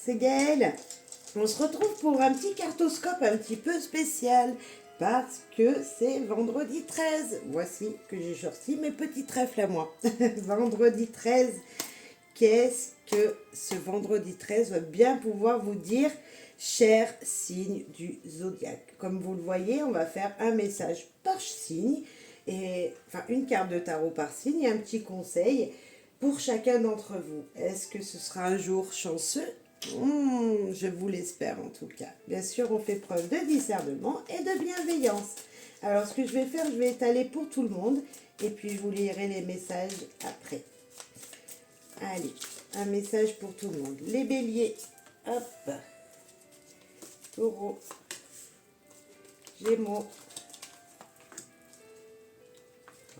c'est Gaëlle. On se retrouve pour un petit cartoscope un petit peu spécial parce que c'est vendredi 13. Voici que j'ai sorti mes petits trèfles à moi. Vendredi 13, qu'est-ce que ce vendredi 13 va bien pouvoir vous dire, cher signe du zodiaque? Comme vous le voyez, on va faire un message par signe, et enfin une carte de tarot par signe et un petit conseil pour chacun d'entre vous. Est-ce que ce sera un jour chanceux? Je vous l'espère en tout cas. Bien sûr, on fait preuve de discernement et de bienveillance. Alors, ce que je vais faire, je vais étaler pour tout le monde et puis je vous lirai les messages après. Allez, un message pour tout le monde. Les béliers, hop. Taureau, Gémeaux,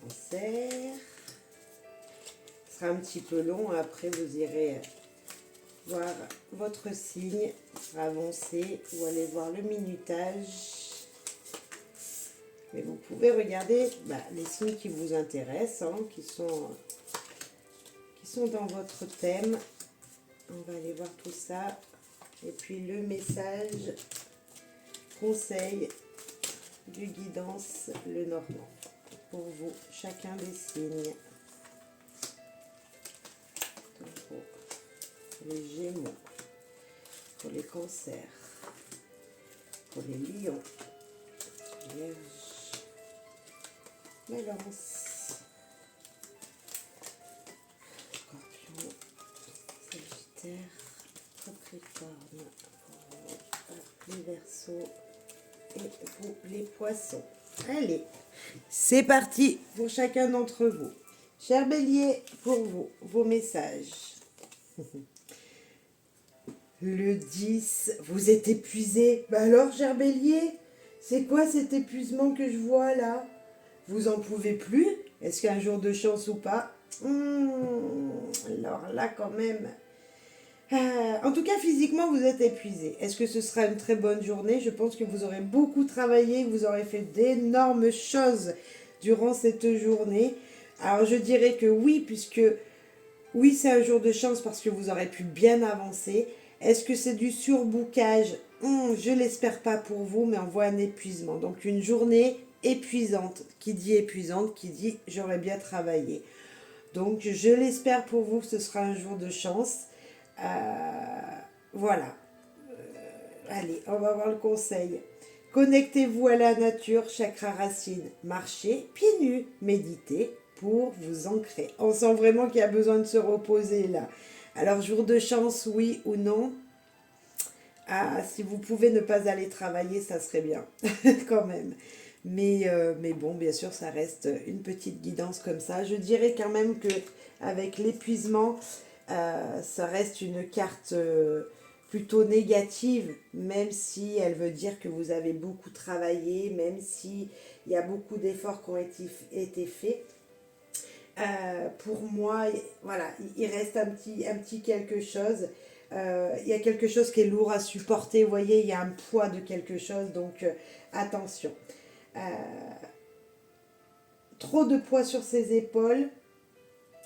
Cancer. Ce sera un petit peu long, après vous irez voir votre signe avancer ou aller voir le minutage. Mais vous pouvez regarder les signes qui vous intéressent, qui sont dans votre thème. On va aller voir tout ça. Et puis le message, conseil du guidance le Normand. Pour vous, chacun des signes. Taureau, pour les Gémeaux, pour les Cancers, pour les Lions, Vierge, Balance, Scorpion, Sagittaire, Capricorne, pour vous, les Verseaux et vous les Poissons. Allez, c'est parti pour chacun d'entre vous. Cher Bélier, pour vous, vos messages. Le 10, vous êtes épuisé. Alors, cher Bélier, c'est quoi cet épuisement que je vois là? Vous en pouvez plus? Est-ce qu'un jour de chance ou pas? Alors là, quand même. En tout cas, physiquement, vous êtes épuisé. Est-ce que ce sera une très bonne journée? Je pense que vous aurez beaucoup travaillé, que vous aurez fait d'énormes choses durant cette journée. Alors, je dirais que oui, puisque oui, c'est un jour de chance parce que vous aurez pu bien avancer. Est-ce que c'est du surbookage? Je l'espère pas pour vous, mais on voit un épuisement. Donc, une journée épuisante. Qui dit j'aurais bien travaillé. Donc, je l'espère pour vous que ce sera un jour de chance. Voilà. Allez, on va voir le conseil. Connectez-vous à la nature, chakra racine. Marchez pieds nus, méditez pour vous ancrer. On sent vraiment qu'il y a besoin de se reposer là. Alors, jour de chance, oui ou non? Si vous pouvez ne pas aller travailler, ça serait bien, quand même. Mais bon, bien sûr, ça reste une petite guidance comme ça. Je dirais quand même que avec l'épuisement, ça reste une carte plutôt négative, même si elle veut dire que vous avez beaucoup travaillé, même si il y a beaucoup d'efforts qui ont été faits. Pour moi, voilà, il reste un petit quelque chose. Il y a quelque chose qui est lourd à supporter, vous voyez, il y a un poids de quelque chose, donc attention. Trop de poids sur ses épaules,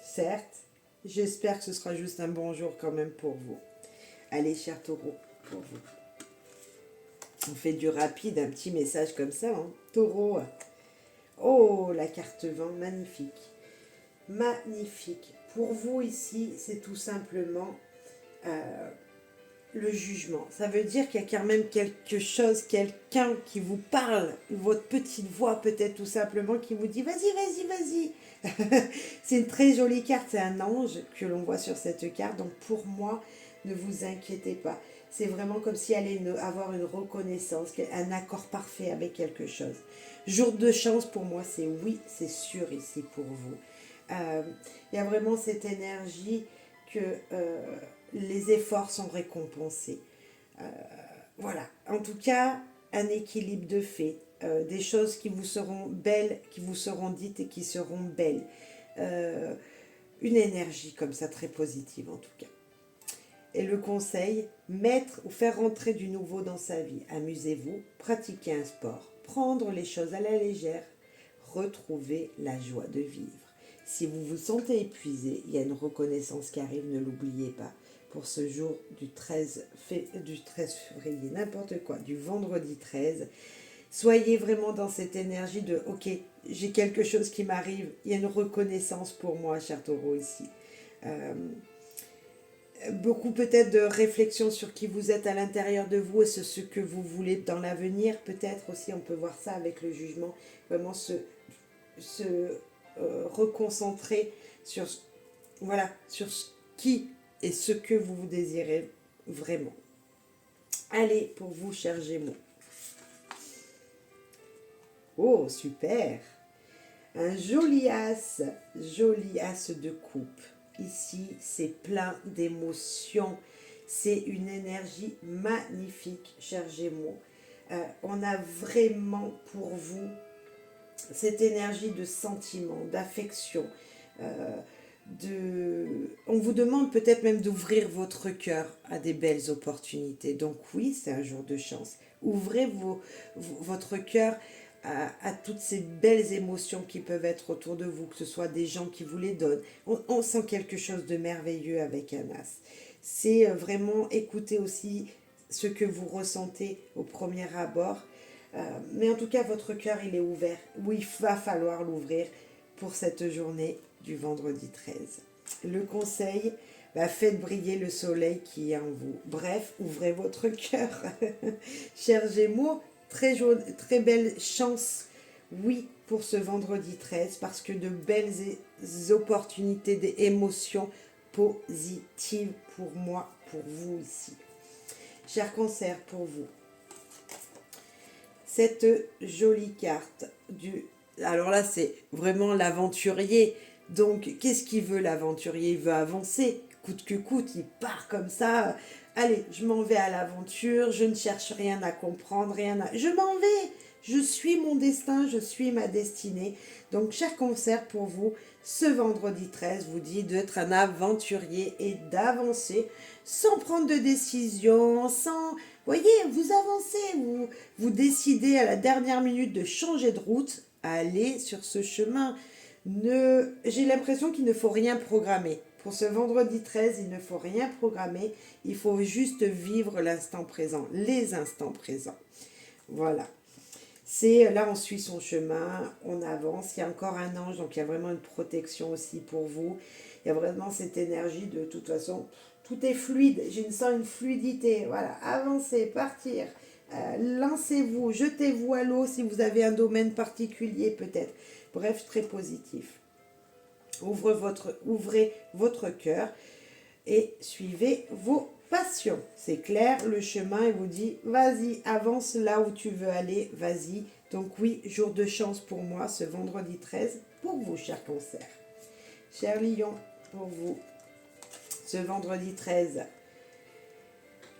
certes. J'espère que ce sera juste un bon jour quand même pour vous. Allez, cher taureau, pour vous. On fait du rapide, un petit message comme ça. Taureau. Oh, la carte 20, magnifique. Magnifique. Pour vous ici, c'est tout simplement le jugement. Ça veut dire qu'il y a quand même quelque chose, quelqu'un qui vous parle, votre petite voix peut-être tout simplement qui vous dit vas-y, vas-y, vas-y. C'est une très jolie carte, c'est un ange que l'on voit sur cette carte. Donc pour moi, ne vous inquiétez pas. C'est vraiment comme si elle allait avoir une reconnaissance, un accord parfait avec quelque chose. Jour de chance pour moi, c'est oui, c'est sûr ici pour vous. Il y a vraiment cette énergie que les efforts sont récompensés. Voilà, en tout cas, un équilibre de fait, des choses qui vous seront belles, qui vous seront dites et qui seront belles. Une énergie comme ça, très positive en tout cas. Et le conseil, mettre ou faire rentrer du nouveau dans sa vie. Amusez-vous, pratiquez un sport, prendre les choses à la légère, retrouver la joie de vivre. Si vous vous sentez épuisé, il y a une reconnaissance qui arrive, ne l'oubliez pas. Pour ce jour du 13 février, n'importe quoi, du vendredi 13, soyez vraiment dans cette énergie de « Ok, j'ai quelque chose qui m'arrive, il y a une reconnaissance pour moi, cher taureau, ici. Beaucoup peut-être de réflexion sur qui vous êtes à l'intérieur de vous et ce que vous voulez dans l'avenir. Peut-être aussi, on peut voir ça avec le jugement, vraiment se reconcentrer sur, voilà, sur qui et ce que vous désirez vraiment. Allez, pour vous, chers Gémeaux. Oh, super! Un joli as de coupe. Ici, c'est plein d'émotions. C'est une énergie magnifique, chers Gémeaux. On a vraiment pour vous cette énergie de sentiment, d'affection. On vous demande peut-être même d'ouvrir votre cœur à des belles opportunités. Donc oui, c'est un jour de chance. Ouvrez votre cœur à toutes ces belles émotions qui peuvent être autour de vous, que ce soit des gens qui vous les donnent. On sent quelque chose de merveilleux avec un as. C'est vraiment écouter aussi ce que vous ressentez au premier abord. Mais en tout cas, votre cœur, il est ouvert. Oui, il va falloir l'ouvrir pour cette journée du vendredi 13. Le conseil, faites briller le soleil qui est en vous. Bref, ouvrez votre cœur. Chers Gémeaux, très belle chance, oui, pour ce vendredi 13, parce que de belles opportunités, des émotions positives pour moi, pour vous ici. Cher Cancer, pour vous, cette jolie carte alors là, c'est vraiment l'aventurier. Donc, qu'est-ce qu'il veut l'aventurier? Il veut avancer, coûte que coûte, il part comme ça. Allez, je m'en vais à l'aventure, je ne cherche rien à comprendre, Je m'en vais, je suis mon destin, je suis ma destinée. Donc, cher Cancer, pour vous, ce vendredi 13 vous dit d'être un aventurier et d'avancer sans prendre de décision, sans... Voyez, vous avancez, vous décidez à la dernière minute de changer de route, aller sur ce chemin. J'ai l'impression qu'il ne faut rien programmer. Pour ce vendredi 13, il ne faut rien programmer. Il faut juste vivre l'instant présent, les instants présents. Voilà. Là, on suit son chemin, on avance. Il y a encore un ange, donc il y a vraiment une protection aussi pour vous. Il y a vraiment cette énergie de toute façon, tout est fluide. Je sens une fluidité. Voilà, avancez, partir. Lancez-vous, jetez-vous à l'eau si vous avez un domaine particulier peut-être. Bref, très positif. Ouvrez votre cœur et suivez vos passions. C'est clair, le chemin, il vous dit, vas-y, avance là où tu veux aller, vas-y. Donc oui, jour de chance pour moi, ce vendredi 13, pour vous, cher Cancer. Cher Lion, pour vous, ce vendredi 13,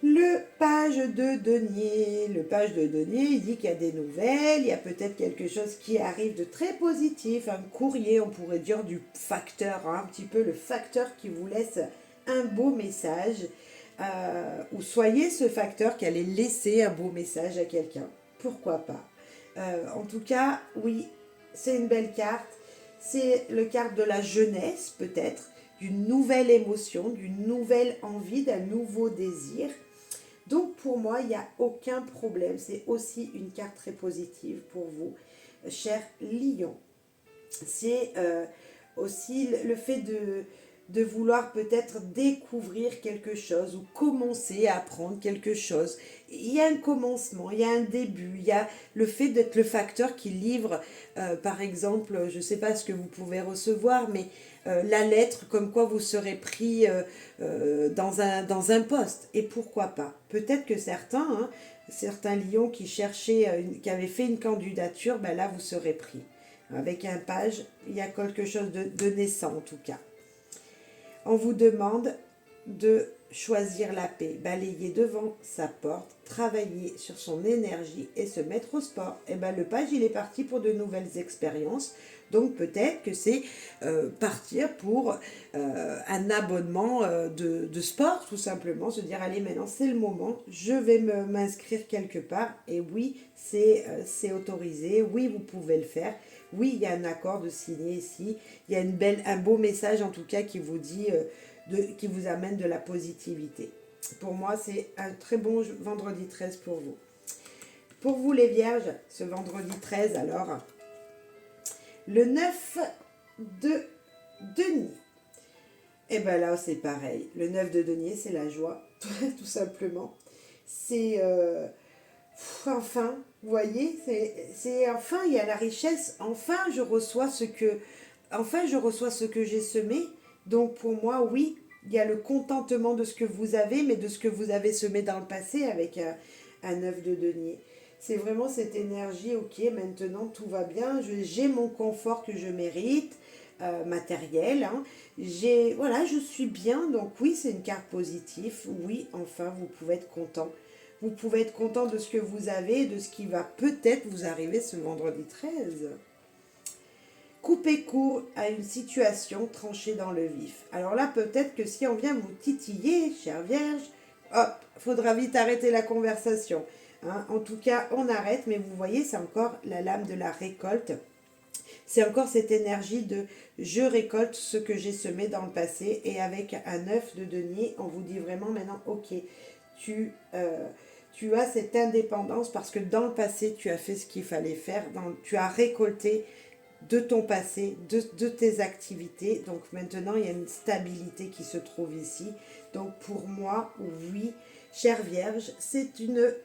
le page de denier. Le page de denier, il dit qu'il y a des nouvelles, il y a peut-être quelque chose qui arrive de très positif, un courrier, on pourrait dire du facteur, un petit peu le facteur qui vous laisse un beau message, ou soyez ce facteur qui allait laisser un beau message à quelqu'un. Pourquoi pas? En tout cas, oui, c'est une belle carte. C'est le carte de la jeunesse, peut-être, d'une nouvelle émotion, d'une nouvelle envie, d'un nouveau désir. Donc pour moi, il n'y a aucun problème. C'est aussi une carte très positive pour vous, cher Lion. C'est aussi le fait de vouloir peut-être découvrir quelque chose ou commencer à apprendre quelque chose. Il y a un commencement, il y a un début, il y a le fait d'être le facteur qui livre, par exemple, je ne sais pas ce que vous pouvez recevoir, mais la lettre comme quoi vous serez pris dans un poste. Et pourquoi pas? Peut-être que certains lions qui cherchaient, qui avaient fait une candidature, là vous serez pris. Avec un page, il y a quelque chose de naissant en tout cas. On vous demande de choisir la paix, balayer devant sa porte, travailler sur son énergie et se mettre au sport. Le page, il est parti pour de nouvelles expériences. Donc peut-être que c'est partir pour un abonnement de sport, tout simplement. Se dire, allez, maintenant c'est le moment, je vais m'inscrire quelque part. Et oui, c'est autorisé, oui, vous pouvez le faire. oui, il y a un accord de signer ici. Il y a un beau message en tout cas qui vous dit, qui vous amène de la positivité. Pour moi, c'est un très bon vendredi 13 pour vous. Pour vous les vierges, ce vendredi 13, alors, le 9 de denier. Et bien là, c'est pareil. Le 9 de denier, c'est la joie, tout simplement. C'est... enfin, vous voyez, c'est enfin, il y a la richesse. Enfin, je reçois ce que j'ai semé. Donc pour moi, oui, il y a le contentement de ce que vous avez, mais de ce que vous avez semé dans le passé avec un 9 de denier. C'est vraiment cette énergie, ok, maintenant tout va bien, j'ai mon confort que je mérite, matériel, hein. Voilà, je suis bien, donc oui, c'est une carte positive, oui, enfin, vous pouvez être content. Vous pouvez être content de ce que vous avez, de ce qui va peut-être vous arriver ce vendredi 13. Coupez court à une situation tranchée dans le vif. Alors là, peut-être que si on vient vous titiller, chère Vierge, hop, faudra vite arrêter la conversation. Hein, en tout cas, on arrête, mais vous voyez, c'est encore la lame de la récolte. C'est encore cette énergie de je récolte ce que j'ai semé dans le passé. Et avec un œuf de denier, on vous dit vraiment maintenant, ok, tu as cette indépendance parce que dans le passé, tu as fait ce qu'il fallait faire. Tu as récolté de ton passé, de tes activités. Donc maintenant, il y a une stabilité qui se trouve ici. Donc pour moi, oui, chère Vierge, c'est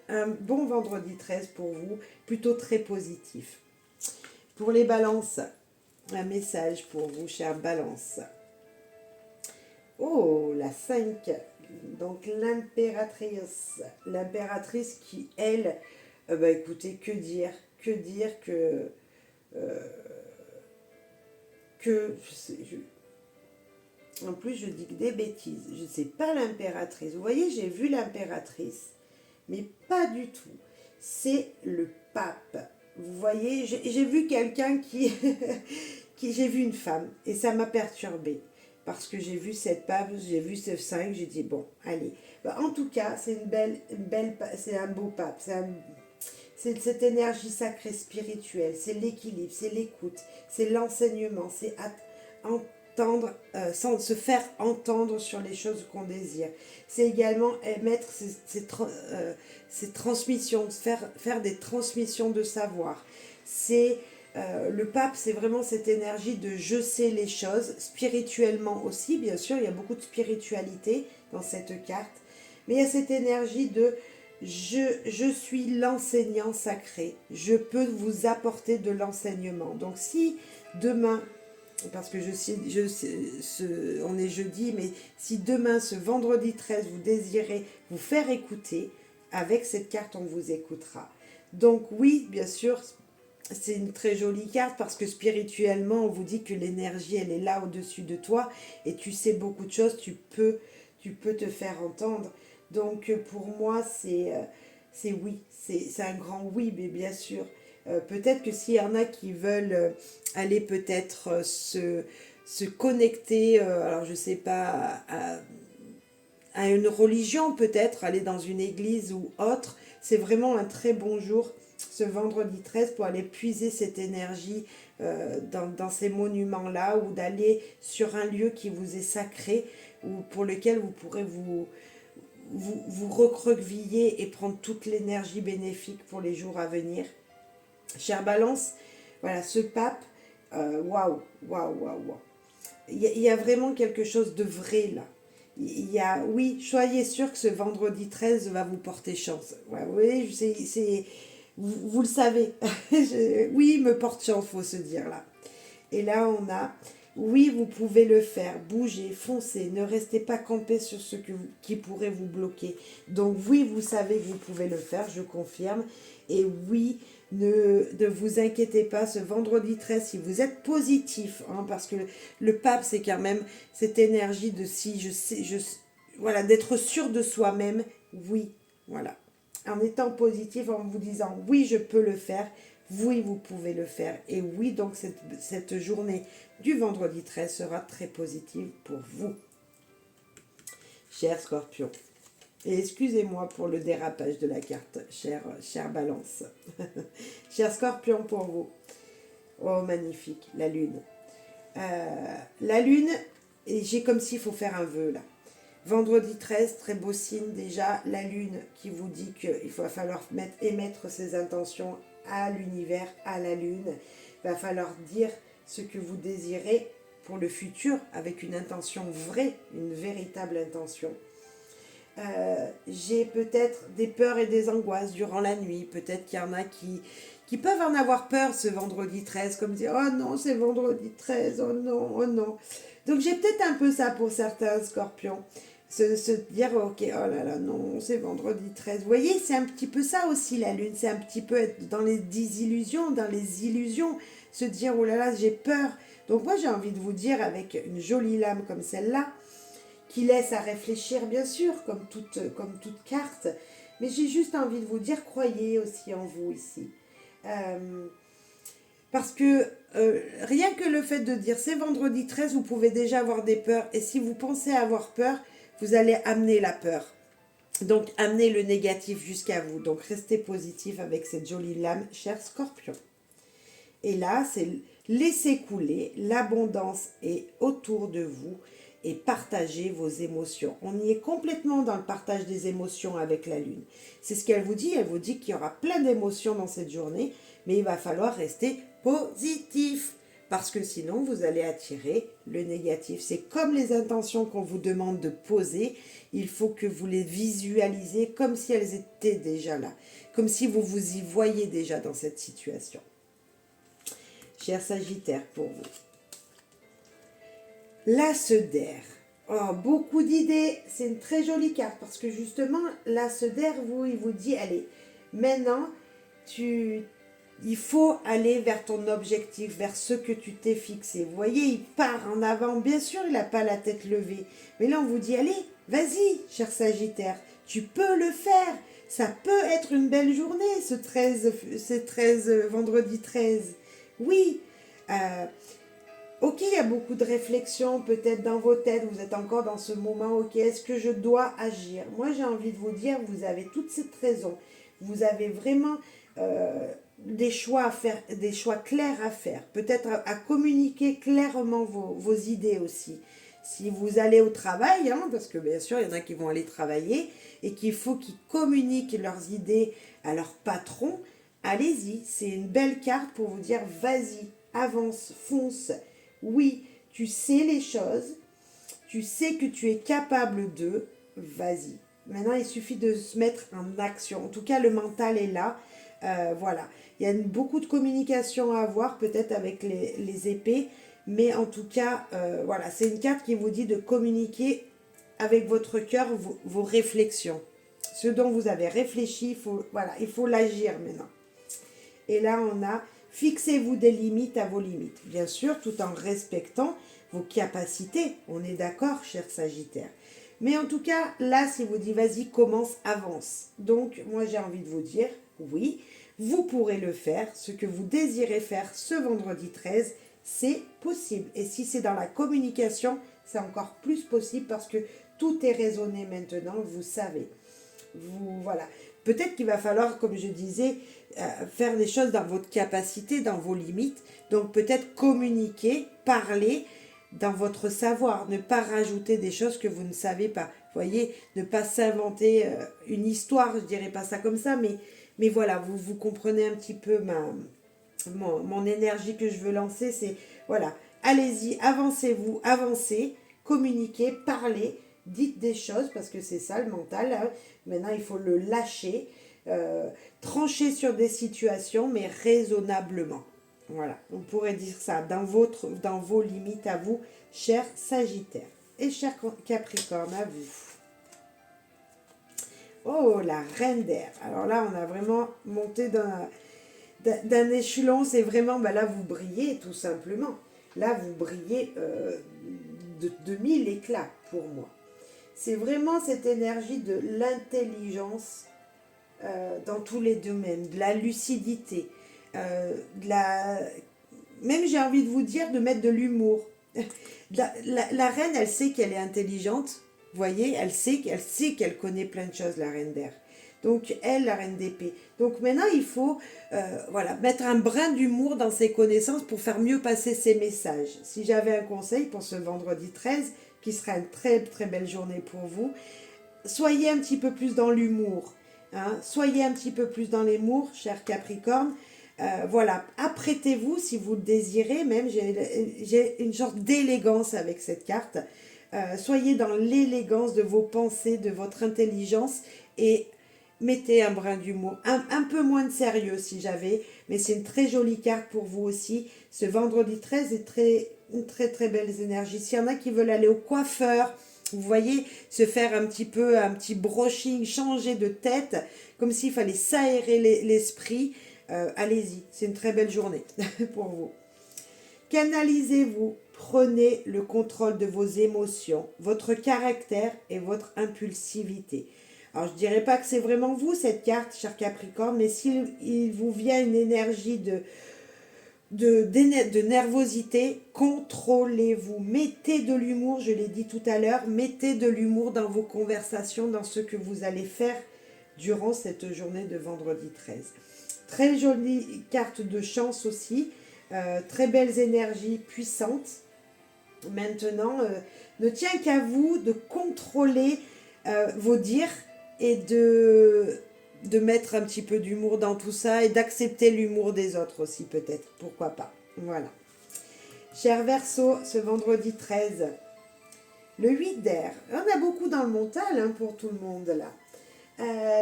un bon vendredi 13 pour vous, plutôt très positif. Pour les balances, un message pour vous, chère Balance. Oh, la 5. Donc l'impératrice. L'impératrice qui, elle, écoutez, que dire que... en plus, je dis que des bêtises. Je ne sais pas l'impératrice. Vous voyez, j'ai vu l'impératrice, mais pas du tout. C'est le pape. Vous voyez, j'ai vu quelqu'un qui... j'ai vu une femme, et ça m'a perturbée. Parce que j'ai vu cette pape, j'ai vu ce 5, j'ai dit, bon, allez. En tout cas, c'est c'est un beau pape. C'est cette énergie sacrée spirituelle, c'est l'équilibre, c'est l'écoute, c'est l'enseignement, c'est entendre, se faire entendre sur les choses qu'on désire. C'est également émettre ces transmissions, faire des transmissions de savoir. C'est le pape, c'est vraiment cette énergie de je sais les choses, spirituellement aussi, bien sûr, il y a beaucoup de spiritualité dans cette carte, mais il y a cette énergie de je suis l'enseignant sacré, je peux vous apporter de l'enseignement. Donc si demain, parce que on est jeudi, mais si demain, ce vendredi 13, vous désirez vous faire écouter, avec cette carte, on vous écoutera. Donc oui, bien sûr, c'est une très jolie carte parce que spirituellement, on vous dit que l'énergie, elle est là au-dessus de toi et tu sais beaucoup de choses, tu peux te faire entendre. Donc pour moi, c'est oui, c'est un grand oui, mais bien sûr. Peut-être que s'il y en a qui veulent aller peut-être se connecter, alors je sais pas, à une religion peut-être, aller dans une église ou autre, c'est vraiment un très bon jour, ce vendredi 13, pour aller puiser cette énergie dans ces monuments-là, ou d'aller sur un lieu qui vous est sacré, ou pour lequel vous pourrez vous recroqueviller et prendre toute l'énergie bénéfique pour les jours à venir. Chère Balance, voilà, ce pape, waouh, waouh, waouh, waouh. Il y a vraiment quelque chose de vrai là. Oui, soyez sûr que ce vendredi 13 va vous porter chance. Ouais, oui, vous le savez. Oui, il me porte chance, faut se dire là. Et là, on a, oui, vous pouvez le faire, bougez, foncez, ne restez pas campé sur ce qui pourrait vous bloquer. Donc oui, vous savez que vous pouvez le faire, je confirme. Et oui, ne vous inquiétez pas, ce vendredi 13, si vous êtes positif, hein, parce que le pape, c'est quand même cette énergie de si je sais, voilà, d'être sûr de soi-même, oui, voilà. En étant positif, en vous disant oui, je peux le faire, oui, vous pouvez le faire. Et oui, donc cette journée du vendredi 13 sera très positive pour vous, cher Scorpion. Et excusez-moi pour le dérapage de la carte, cher Balance. Cher Scorpion, pour vous. Oh, magnifique, la lune. La lune, et j'ai comme s'il faut faire un vœu là. Vendredi 13, très beau signe déjà, la lune qui vous dit qu'il va falloir émettre ses intentions à l'univers, à la lune. Il va falloir dire ce que vous désirez pour le futur avec une intention vraie, une véritable intention. J'ai peut-être des peurs et des angoisses durant la nuit. Peut-être qu'il y en a qui peuvent en avoir peur ce vendredi 13, comme dire oh non, c'est vendredi 13, oh non, oh non. Donc j'ai peut-être un peu ça pour certains scorpions. Se dire ok, oh là là, non, c'est vendredi 13. Vous voyez, c'est un petit peu ça aussi la lune. C'est un petit peu être dans les désillusions, dans les illusions. Se dire oh là là, j'ai peur. Donc moi j'ai envie de vous dire avec une jolie lame comme celle-là, qui laisse à réfléchir bien sûr, comme toute carte, mais j'ai juste envie de vous dire, croyez aussi en vous ici. Parce que rien que le fait de dire c'est vendredi 13, vous pouvez déjà avoir des peurs, et si vous pensez avoir peur, vous allez amener la peur. Donc amenez le négatif jusqu'à vous, donc restez positif avec cette jolie lame, cher Scorpion. Et là, c'est laisser couler, l'abondance est autour de vous, et partagez vos émotions. On y est complètement dans le partage des émotions avec la lune. C'est ce qu'elle vous dit qu'il y aura plein d'émotions dans cette journée, mais il va falloir rester positif, parce que sinon vous allez attirer le négatif. C'est comme les intentions qu'on vous demande de poser, il faut que vous les visualisez comme si elles étaient déjà là, comme si vous vous y voyez déjà dans cette situation. Cher Sagittaire, pour vous. L'As d'air. Oh, beaucoup d'idées. C'est une très jolie carte parce que justement, l'As d'air, il vous dit, allez, maintenant, il faut aller vers ton objectif, vers ce que tu t'es fixé. Vous voyez, il part en avant. Bien sûr, il n'a pas la tête levée. Mais là, on vous dit, allez, vas-y, cher Sagittaire, tu peux le faire. Ça peut être une belle journée, ce 13 vendredi 13. Oui, ok, il y a beaucoup de réflexions peut-être dans vos têtes, vous êtes encore dans ce moment, ok, est-ce que je dois agir? Moi j'ai envie de vous dire, vous avez toute cette raison, vous avez vraiment des choix à faire, des choix clairs à faire, peut-être à communiquer clairement vos idées aussi. Si vous allez au travail, hein, parce que bien sûr il y en a qui vont aller travailler et qu'il faut qu'ils communiquent leurs idées à leur patron, allez-y, c'est une belle carte pour vous dire vas-y, avance, fonce. Oui, tu sais les choses, tu sais que tu es capable de, vas-y. Maintenant, il suffit de se mettre en action. En tout cas, le mental est là. Voilà. Il y a beaucoup de communication à avoir, peut-être avec les épées. Mais en tout cas, voilà, c'est une carte qui vous dit de communiquer avec votre cœur vos réflexions. Ce dont vous avez réfléchi, il faut l'agir maintenant. Et là, on a fixez-vous des limites à vos limites. Bien sûr, tout en respectant vos capacités. On est d'accord, cher Sagittaire. Mais en tout cas, là, si vous dites vas-y, commence, avance. Donc, moi, j'ai envie de vous dire, oui, vous pourrez le faire. Ce que vous désirez faire ce vendredi 13, c'est possible. Et si c'est dans la communication, c'est encore plus possible parce que tout est raisonné maintenant, vous savez. Voilà. Peut-être qu'il va falloir, comme je disais, faire des choses dans votre capacité, dans vos limites. Donc peut-être communiquer, parler dans votre savoir, ne pas rajouter des choses que vous ne savez pas. Vous voyez, ne pas s'inventer une histoire, je dirais pas ça comme ça, mais voilà, vous comprenez un petit peu mon énergie que je veux lancer, c'est voilà, allez-y, avancez-vous, avancez, communiquez, parlez, dites des choses, parce que c'est ça le mental, hein. Maintenant il faut le lâcher, trancher sur des situations, mais raisonnablement. Voilà, on pourrait dire ça, dans vos limites à vous, cher Sagittaire. Et cher Capricorne, à vous. Oh, la reine d'air. Alors là, on a vraiment monté d'un échelon, c'est vraiment, là, vous brillez tout simplement. Là, vous brillez de mille éclats pour moi. C'est vraiment cette énergie de l'intelligence dans tous les domaines, de la lucidité, même j'ai envie de vous dire de mettre de l'humour. La reine, elle sait qu'elle est intelligente, vous voyez, elle sait qu'elle connaît plein de choses, la reine d'air. Donc elle, la reine d'épée. Donc maintenant, il faut voilà, mettre un brin d'humour dans ses connaissances pour faire mieux passer ses messages. Si j'avais un conseil pour ce vendredi 13, qui sera une très très belle journée pour vous, soyez un petit peu plus dans l'humour. Hein, soyez un petit peu plus dans l'humour, cher Capricorne. Voilà, apprêtez-vous si vous le désirez, même j'ai une sorte d'élégance avec cette carte. Soyez dans l'élégance de vos pensées, de votre intelligence et mettez un brin d'humour, un peu moins de sérieux si j'avais, mais c'est une très jolie carte pour vous aussi. Ce vendredi 13 est une très très belle énergie. S'il y en a qui veulent aller au coiffeur, vous voyez, se faire un petit brushing, changer de tête, comme s'il fallait s'aérer l'esprit, allez-y, c'est une très belle journée pour vous. Canalisez-vous, prenez le contrôle de vos émotions, votre caractère et votre impulsivité. Alors je ne dirais pas que c'est vraiment vous cette carte, cher Capricorne, mais s'il vous vient une énergie de nervosité, contrôlez-vous. Mettez de l'humour, je l'ai dit tout à l'heure, mettez de l'humour dans vos conversations, dans ce que vous allez faire durant cette journée de vendredi 13. Très jolie carte de chance aussi, très belles énergies puissantes. Maintenant, ne tient qu'à vous de contrôler vos dires et de mettre un petit peu d'humour dans tout ça et d'accepter l'humour des autres aussi peut-être, pourquoi pas. Voilà. Cher Verseau, ce vendredi 13, le 8 d'air, on a beaucoup dans le mental hein, pour tout le monde là.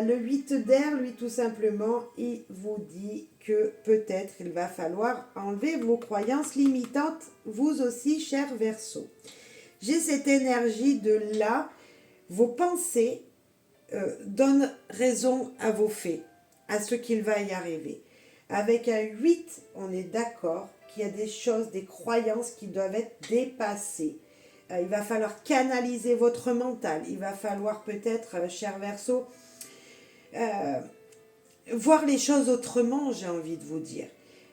Le 8 d'air, lui tout simplement, il vous dit que peut-être il va falloir enlever vos croyances limitantes, vous aussi, cher Verseau. J'ai cette énergie de là, vos pensées donnent raison à vos faits, à ce qu'il va y arriver. Avec un 8, on est d'accord qu'il y a des choses, des croyances qui doivent être dépassées. Il va falloir canaliser votre mental. Il va falloir peut-être, cher Verseau, voir les choses autrement, j'ai envie de vous dire.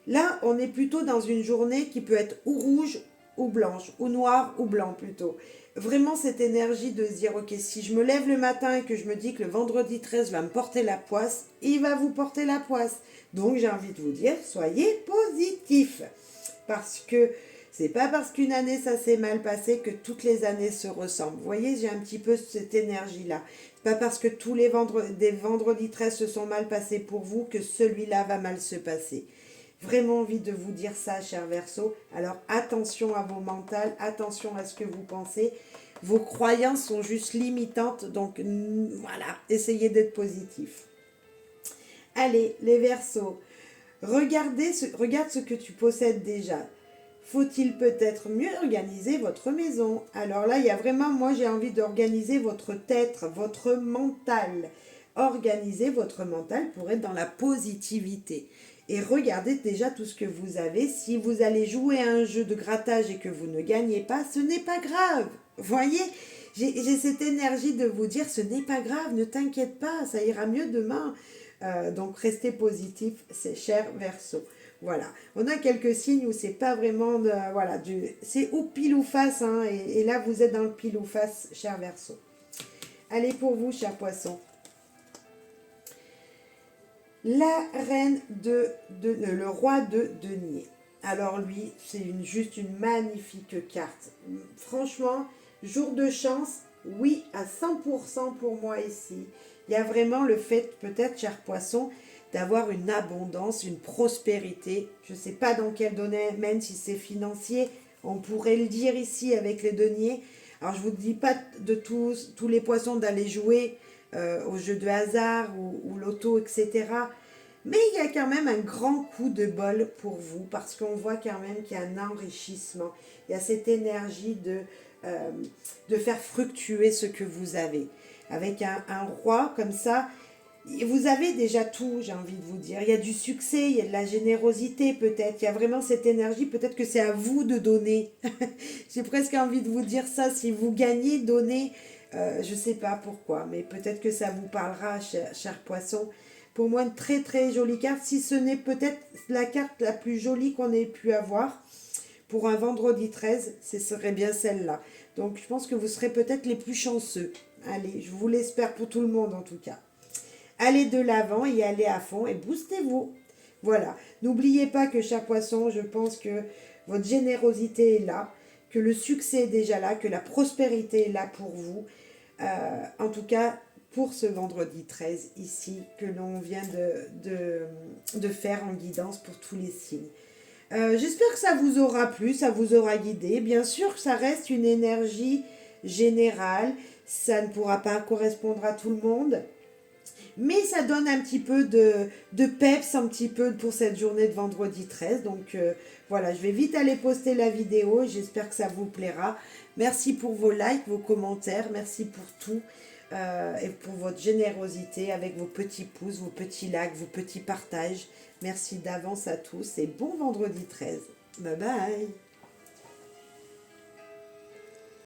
Là, on est plutôt dans une journée qui peut être ou rouge ou blanche, ou noire ou blanc plutôt. Vraiment cette énergie de se dire, ok, si je me lève le matin et que je me dis que le vendredi 13 va me porter la poisse, il va vous porter la poisse. Donc j'ai envie de vous dire, soyez positifs. Parce que c'est pas parce qu'une année ça s'est mal passé que toutes les années se ressemblent. Vous voyez, j'ai un petit peu cette énergie-là. C'est pas parce que tous les vendredis 13 se sont mal passés pour vous que celui-là va mal se passer. Vraiment envie de vous dire ça, cher Verseau. Alors attention à vos mentales, attention à ce que vous pensez. Vos croyances sont juste limitantes, donc voilà, essayez d'être positif. Allez, les Verseaux, regarde ce que tu possèdes déjà. Faut-il peut-être mieux organiser votre maison? Alors là, il y a vraiment, moi j'ai envie d'organiser votre tête, votre mental. Organiser votre mental pour être dans la positivité. Et regardez déjà tout ce que vous avez. Si vous allez jouer à un jeu de grattage et que vous ne gagnez pas, ce n'est pas grave. Voyez, j'ai cette énergie de vous dire, ce n'est pas grave, ne t'inquiète pas, ça ira mieux demain. Donc restez positif, c'est cher Verseau. Voilà, on a quelques signes où c'est pas vraiment voilà, c'est ou pile ou face, hein, et là vous êtes dans le pile ou face, cher Verseau. Allez pour vous, cher Poisson. La reine le roi de denier. Alors lui, c'est juste une magnifique carte. Franchement, jour de chance, oui, à 100% pour moi ici. Il y a vraiment le fait, peut-être, cher Poisson, d'avoir une abondance, une prospérité. Je ne sais pas dans quel domaine, si c'est financier, on pourrait le dire ici avec les deniers. Alors je ne vous dis pas de tous les poissons d'aller jouer aux jeux de hasard ou loto, etc. Mais il y a quand même un grand coup de bol pour vous parce qu'on voit quand même qu'il y a un enrichissement. Il y a cette énergie de faire fructuer ce que vous avez. Avec un roi comme ça, vous avez déjà tout, j'ai envie de vous dire. Il y a du succès, il y a de la générosité peut-être. Il y a vraiment cette énergie, peut-être que c'est à vous de donner. J'ai presque envie de vous dire ça. Si vous gagnez, donnez. Je ne sais pas pourquoi, mais peut-être que ça vous parlera, cher Poisson. Pour moi, une très très jolie carte, si ce n'est peut-être la carte la plus jolie qu'on ait pu avoir. Pour un vendredi 13, ce serait bien celle-là. Donc je pense que vous serez peut-être les plus chanceux. Allez, je vous l'espère pour tout le monde en tout cas. allez de l'avant et allez à fond et boostez-vous. Voilà. N'oubliez pas que cher poisson, je pense que votre générosité est là, que le succès est déjà là, que la prospérité est là pour vous. En tout cas, pour ce vendredi 13 ici, que l'on vient de faire en guidance pour tous les signes. J'espère que ça vous aura plu, ça vous aura guidé. Bien sûr, ça reste une énergie générale, ça ne pourra pas correspondre à tout le monde. Mais ça donne un petit peu de peps, un petit peu pour cette journée de vendredi 13. Donc voilà, je vais vite aller poster la vidéo. J'espère que ça vous plaira. Merci pour vos likes, vos commentaires. Merci pour tout. Et pour votre générosité avec vos petits pouces, vos petits likes, vos petits partages. Merci d'avance à tous et bon vendredi 13. Bye bye.